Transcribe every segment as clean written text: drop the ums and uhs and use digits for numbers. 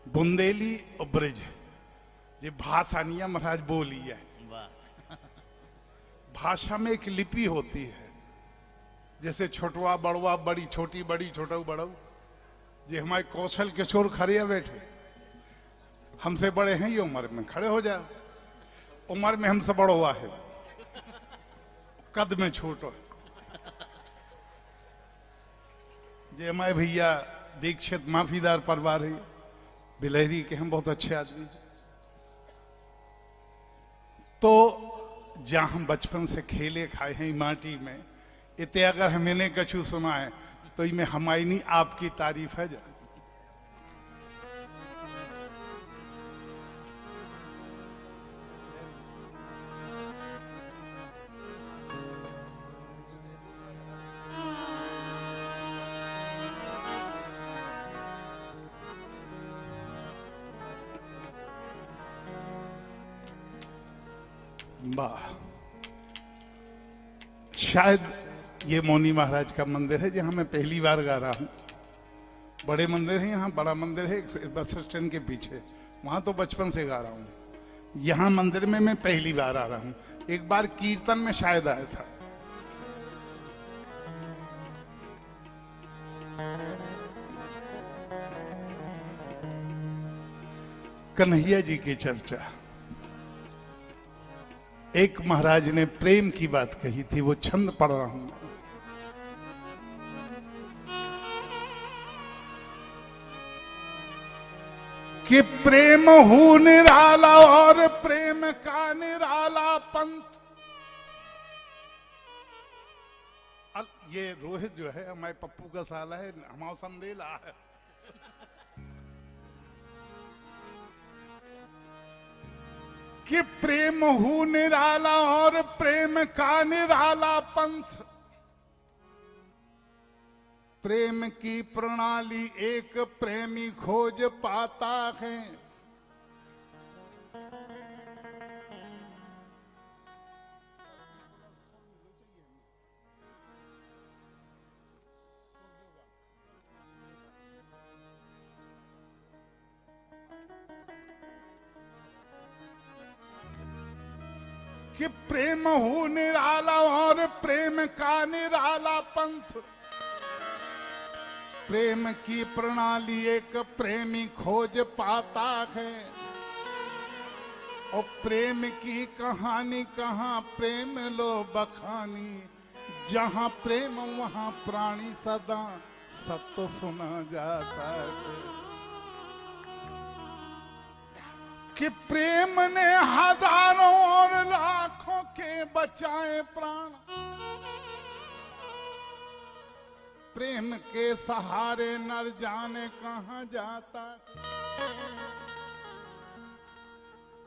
बुंदेली और ब्रज ये भाषा नहीं है महाराज बोली है। भाषा में एक लिपि होती है, जैसे छोटवा बड़वा बड़ी छोटी बड़ी छोटू बड़ऊ। ये हमारे कौशल किशोर खड़े बैठे, हमसे बड़े हैं, ये उम्र में खड़े हो जा, उम्र में हमसे बड़ा हुआ है, कद में छोटो। ये हमारे भैया दीक्षित माफीदार परिवार है, बिलहरी के हम बहुत अच्छे आदमी। तो जहां हम बचपन से खेले खाए हैं माटी में, इतने अगर हमें कछु सुना है तो इनमें हमारी नहीं आपकी तारीफ है। जा वाह, शायद ये मौनी महाराज का मंदिर है जहां मैं पहली बार गा रहा हूं। बड़े मंदिर है यहाँ, बड़ा मंदिर है बस स्टैंड के पीछे, वहां तो बचपन से गा रहा हूं। यहाँ मंदिर में मैं पहली बार आ रहा हूं। एक बार कीर्तन में शायद आया था। कन्हैया जी की चर्चा, एक महाराज ने प्रेम की बात कही थी, वो छंद पढ़ रहा हूं। कि प्रेम हूं निराला और प्रेम का निराला पंथ। ये रोहित जो है हमारे पप्पू का साला है, हमारा संदेला है। कि प्रेम हूं निराला और प्रेम का निराला पंथ। प्रेम की प्रणाली एक प्रेमी खोज पाता है। कि प्रेम हो निराला और प्रेम का निराला पंथ। प्रेम की प्रणाली एक प्रेमी खोज पाता है। और प्रेम की कहानी कहाँ प्रेम लो बखानी। जहाँ प्रेम वहाँ प्राणी सदा सत्य सुना जाता है। कि प्रेम ने हजारों और लाखों के बचाए प्राण। प्रेम के सहारे नर जाने कहां जाता।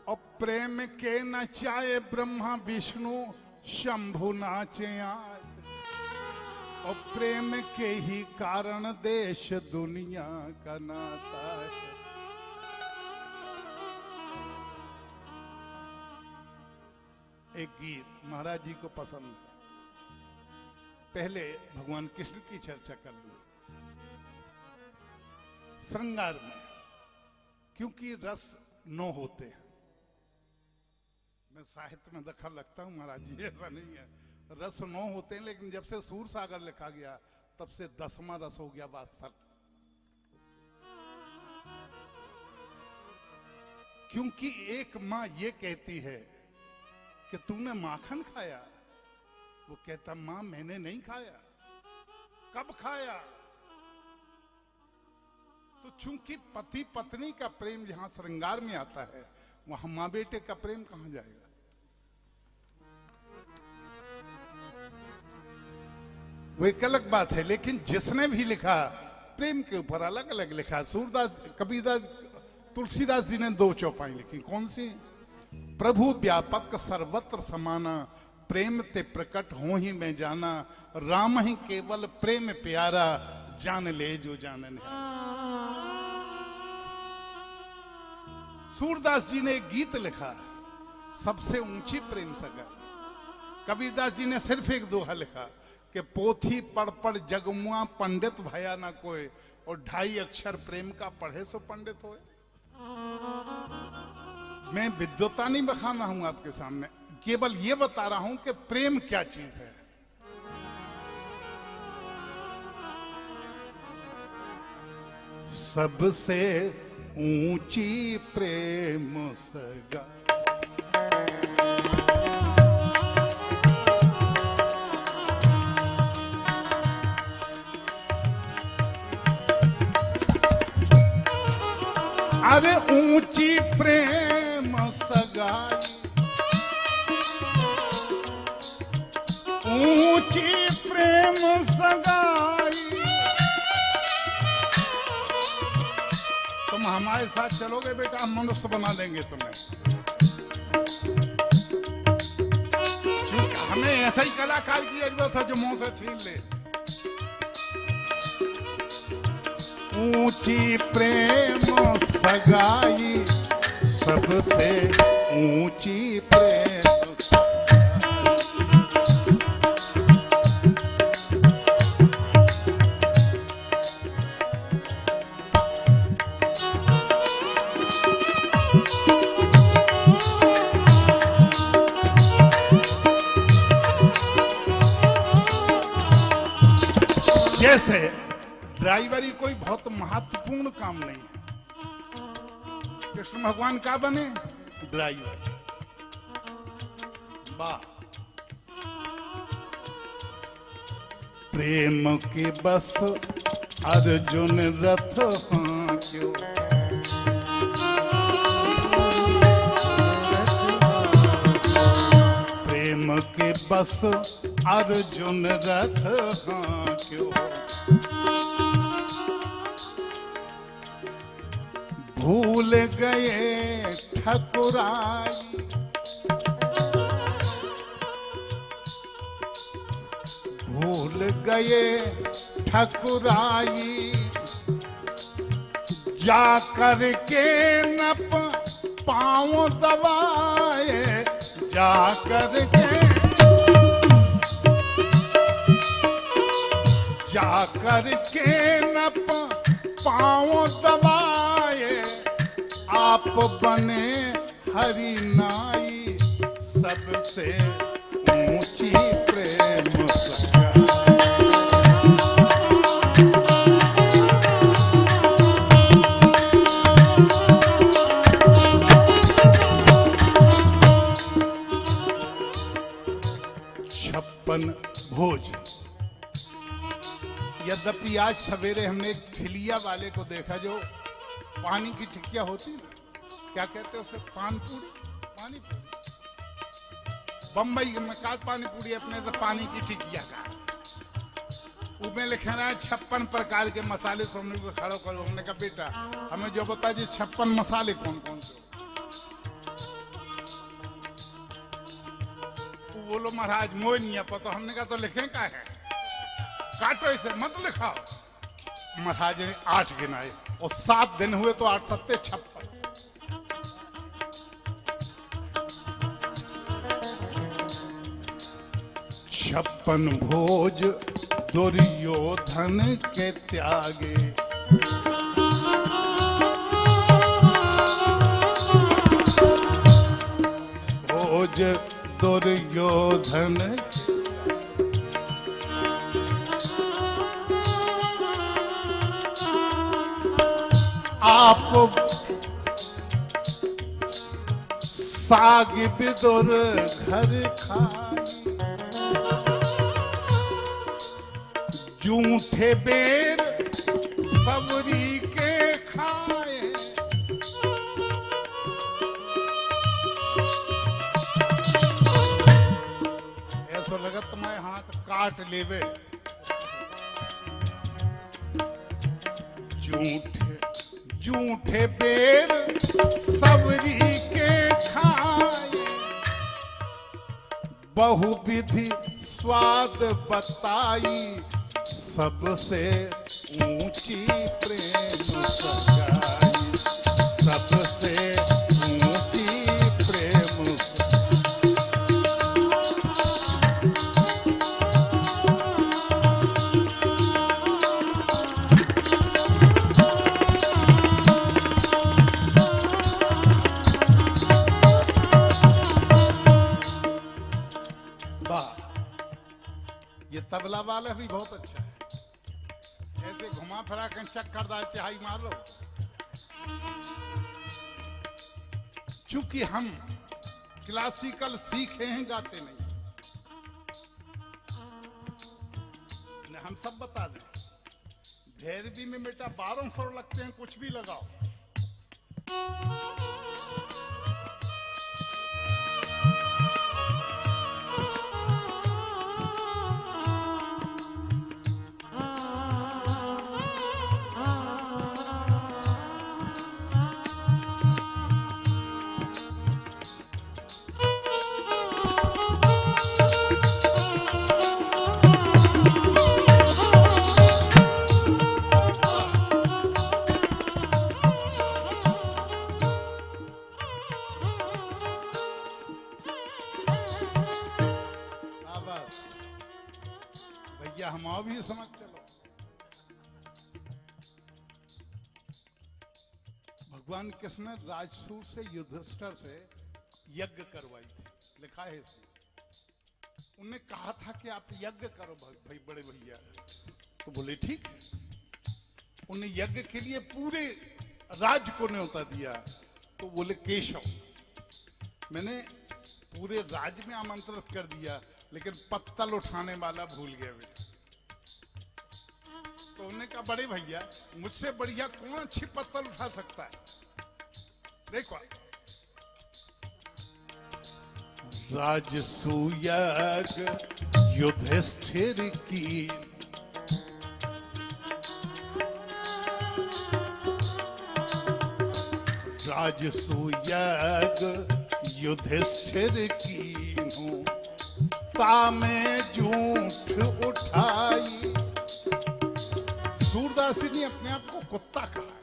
और प्रेम के नचाए ब्रह्मा विष्णु शंभु नाचे आज। और प्रेम के ही कारण देश दुनिया का नाता है। एक गीत महाराज जी को पसंद है, पहले भगवान कृष्ण की चर्चा कर लूं। श्रृंगार में क्योंकि रस 9 होते हैं। मैं साहित्य में दखल रखता हूं महाराज जी, ऐसा नहीं है। रस 9 होते हैं, लेकिन जब से सूर सागर लिखा गया तब से 10वां रस हो गया वात्सल। क्योंकि एक मां ये कहती है कि तूने माखन खाया, वो कहता मां मैंने नहीं खाया। कब खाया? तो चूंकि पति पत्नी का प्रेम जहां श्रृंगार में आता है, वहां मां बेटे का प्रेम कहां जाएगा? वो एक अलग बात है। लेकिन जिसने भी लिखा प्रेम के ऊपर अलग अलग लिखा। सूरदास, कबीरदास, तुलसीदास जी ने 2 चौपाई लिखी। कौन सी? प्रभु व्यापक सर्वत्र समाना, प्रेम ते प्रकट हो ही मैं जाना। राम ही केवल प्रेम प्यारा, जान ले जो जानन है। सूरदास जी ने एक गीत लिखा, सबसे ऊंची प्रेम सगाई। कबीरदास जी ने सिर्फ एक दोहा लिखा कि पोथी पढ़ पढ़ जगमुआ पंडित भया ना कोई। और 2.5 अक्षर प्रेम का पढ़े सो पंडित होए। मैं विद्वता नहीं बखा रहा हूं आपके सामने, केवल ये बता रहा हूं कि प्रेम क्या चीज है। सबसे ऊंची प्रेम सगा, अरे ऊंची प्रेम सगाई, ऊंची प्रेम सगाई। तुम हमारे साथ चलोगे बेटा, हम मनुष्य बना देंगे तुम्हें। क्योंकि हमें ऐसा ही कलाकार की जरूरत है जो मुंह से छीन ले। ऊंची प्रेम सगाई, सबसे ऊंची प्रेम जैसे ड्राइवरी कोई बहुत महत्वपूर्ण काम नहीं है। कृष्ण भगवान का बने ड्राइवर। वाह, प्रेम की बस अर्जुन रथ हांक्यो, प्रेम की बस अर्जुन रथ हांक्यो, भूल गए ठकुराई, भूल गए ठकुराई, जा कर के न पाँव दबाए, जा कर के न पाँव दबाए, आप बने हरि नाई, सबसे ऊंची प्रेम सगा। छप्पन भोज। यद्यपि आज सवेरे हमने एक ठिलिया वाले को देखा जो पानी की टिक्किया होती ना, क्या कहते हैं उसे, पान पूरी, पानी पूरी। बम्बई में का पानी पूरी, अपने तो पानी की टिक्किया का। उसमें लिखा रहा है 56 प्रकार के मसाले। सोने को खड़ो करो, हमने कहा बेटा हमें जो बता जी 56 मसाले कौन कौन से। वो बोलो महाराज मोह नहीं है पता। हमने कहा तो लिखे का है, काटो इसे मत लिखाओ। महाराज ने 8 गिनाए और 7 दिन हुए तो 8 सत्ते 56। छप्पन भोज दुर्योधन के त्यागे, भोज दुर्योधन आप साग बिदुर घर खाई, जूठे बेर सबरी के खाए, ऐसा लगत मैं हाथ काट लेवे। जूठे बेर सबरी के खाए, बहुविधि स्वाद बताई, सबसे ऊंची प्रेम सगाई, सबसे ऊंची प्रेम तबला वाला भी बहुत अच्छा है, ऐसे घुमा फिरा कर चक्कर दार तिहाई मार लो। चूंकि हम क्लासिकल सीखे हैं, गाते नहीं। हम सब बता दें, भैरवी में बेटा 12 सुर लगते हैं, कुछ भी लगाओ। हम आओ भी समझ चलो। भगवान कृष्ण ने राजसूय से युधिष्ठिर से यज्ञ करवाई थी, लिखा है इसमें। उन्होंने कहा था कि आप यज्ञ करो भाई बड़े भैया, तो बोले ठीक है। उन्हें यज्ञ के लिए पूरे राज्य को न्योता दिया, तो बोले केशव, मैंने पूरे राज्य में आमंत्रित कर दिया, लेकिन पत्तल उठाने वाला भूल गया बेटा। तो उन्होंने कहा बड़े भैया, मुझसे बढ़िया कौन अच्छी पत्तल उठा सकता है। देखो, राजसूय युधिष्ठिर की राजसूय युधिष्ठिर की हूँ, तामे झूठ उठाई। सूरदास ने अपने आप को कुत्ता कहा है।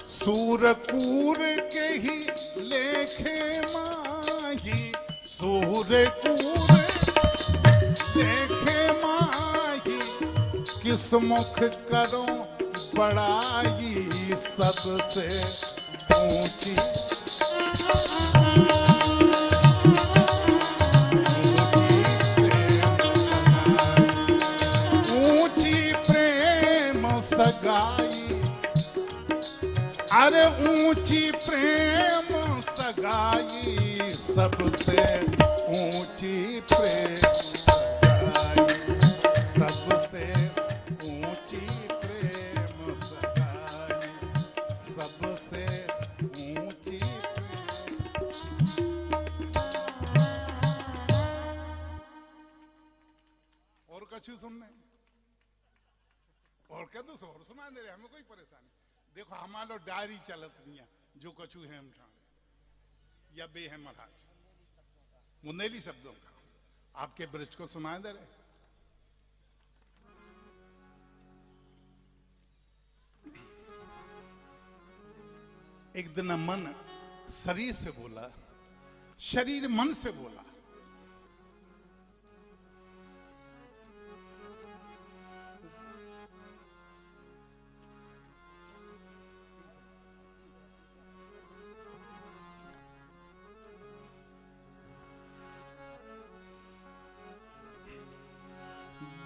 सूरकूर के ही लेखे माही, सूरकूर लेखे माही, किस मुख करो बड़ाई, सबसे ऊंची सगाई। अरे ऊंची प्रेम सगाई, सबसे ऊंची प्रेम सगाई, सबसे ऊंची प्रेम सगाई, सबसे ऊंची और कछु सुनने और क्या तो और सुना दे रहे, हमें कोई परेशानी। देखो हमारा डायरी चलत नहीं है, जो कछु है हम ठाणे या बे है महाराज, मुंदेली शब्दों का आपके ब्रज को सुना दे रहे। एक दिन मन शरीर से बोला, शरीर मन से बोला।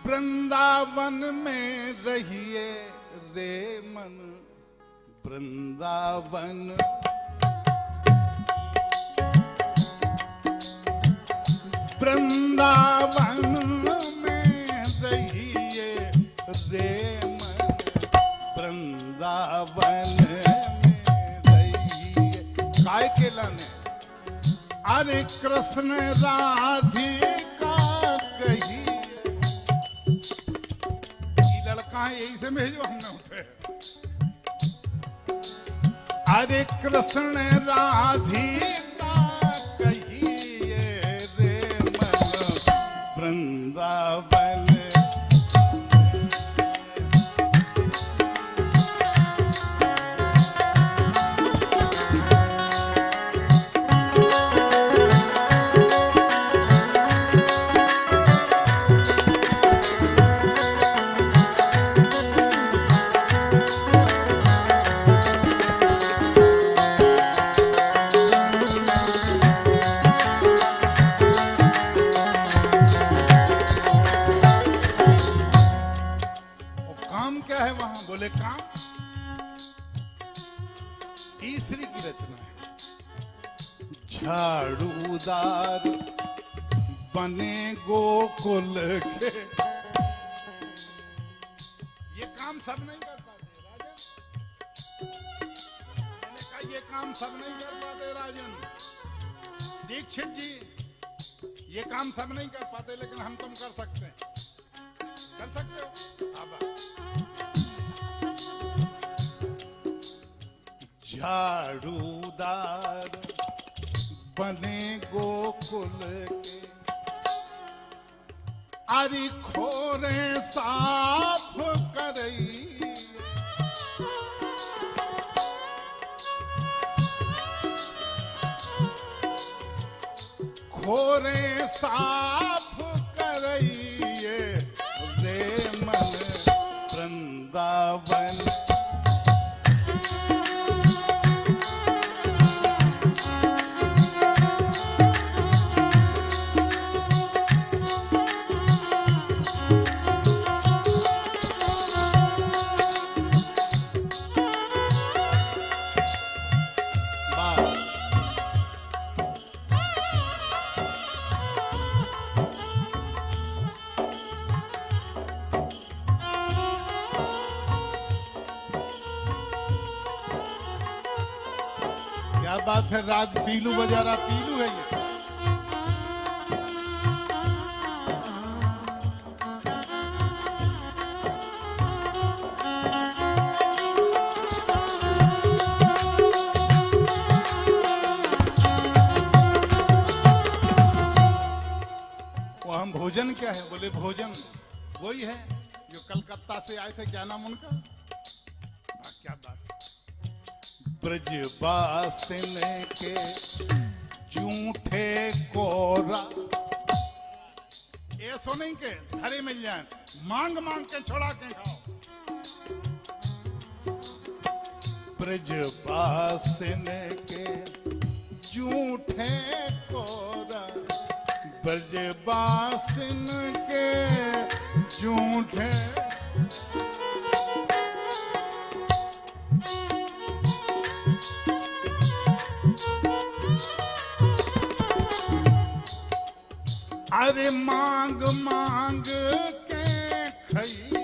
वृंदावन में रहिए रे मन, वृंदावन वृंदावन में रहिए रे मन, वृंदावन में रहिए। काय के लाने? अरे कृष्ण राधिका कही, यही से भेजो हमने उठे। अरे कृष्ण राधिका कहिए रे मन, वृंदावन ईसरी की रचना है। झाड़ूदार बने गोकुल के, ये काम सब नहीं कर पाते राजन। मैंने कहा ये काम सब नहीं कर पाते राजन। दीक्षित जी ये काम सब नहीं कर पाते, लेकिन हम तुम कर सकते हैं। कर सकते हो? शाबाश। झाड़ूदार बने गोकुल के, आरी खोरे साफ करई, खोरे साफ करइए रे मन वृंदावन। क्या बात है, राग पीलू बजा रहा, पीलू है ये। वो हम भोजन क्या है, बोले भोजन वही है जो कलकत्ता से आए थे, क्या नाम उनका, क्या बात। ब्रजवासिन के जूठे कोरा, ऐसो नहीं के धरे मिल जाए, मांग मांग के छोड़ा के खाओ। ब्रजवासिन के जूठे कोरा, ब्रजवासिन के जूठे, अरे मांग मांग के खाइए,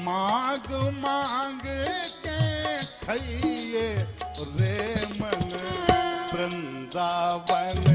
मांग मांग के खाइए रे मन वृंदावन।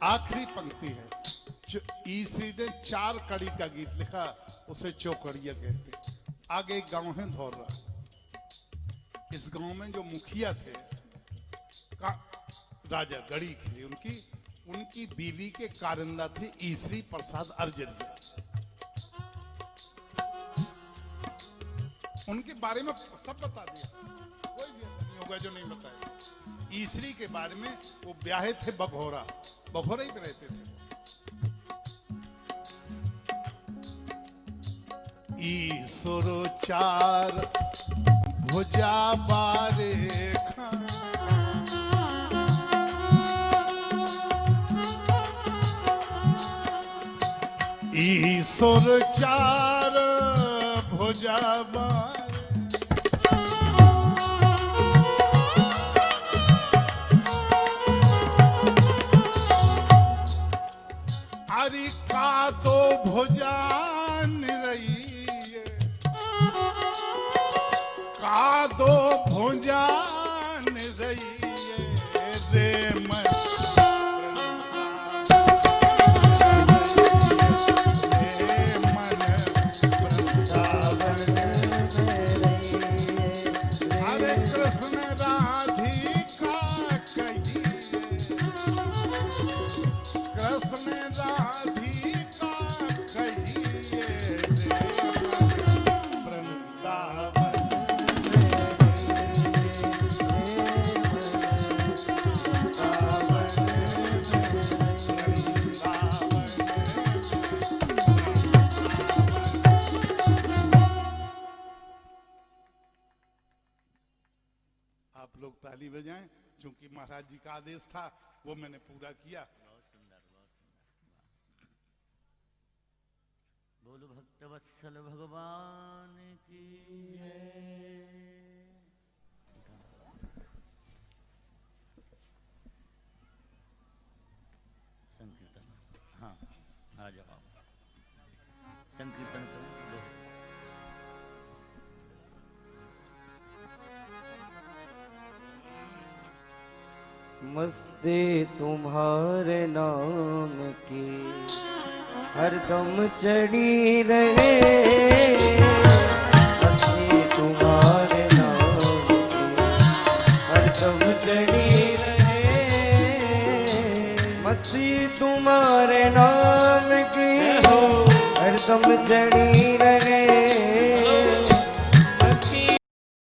आखिरी पंक्ति है, ईसरी ने 4 कड़ी का गीत लिखा, उसे चौकड़िया कहते। आगे एक गांव है धौरा, इस गांव में जो मुखिया थे राजा गढ़ी थे, उनकी बीवी के कारिंदा थे ईसरी प्रसाद अर्जनिया। उनके बारे में सब बता दिया, कोई भी नहीं होगा जो नहीं बताएगा। ईसरी के बारे में, वो ब्याहे थे बघोरा, बघोरा ही पे रहते थे। ईश्वर 4 भुजा बारे खा, ईश्वर 4 भुजा बारे, हरि का 2 भुजा निरइए, का 2 भुजा निरइए रे मन राधिका कहिए रे वृंदावन आप लोग ताली बजाएं, क्योंकि महाराज जी का आदेश था, वो मैंने पूरा किया। बहुत सुंदर, बहुत सुंदर। बोलो भक्तवत्सल भगवान की जय। संकीर्तन, हाँ आ जाओ, संकीर्तन करो। मस्ती तुम्हारे नाम की हरदम चढ़ी रहे, मस्ती तुम्हारे नाम की हरदम चढ़ी रहे, मस्ती तुम्हारे नाम की हरदम चढ़ी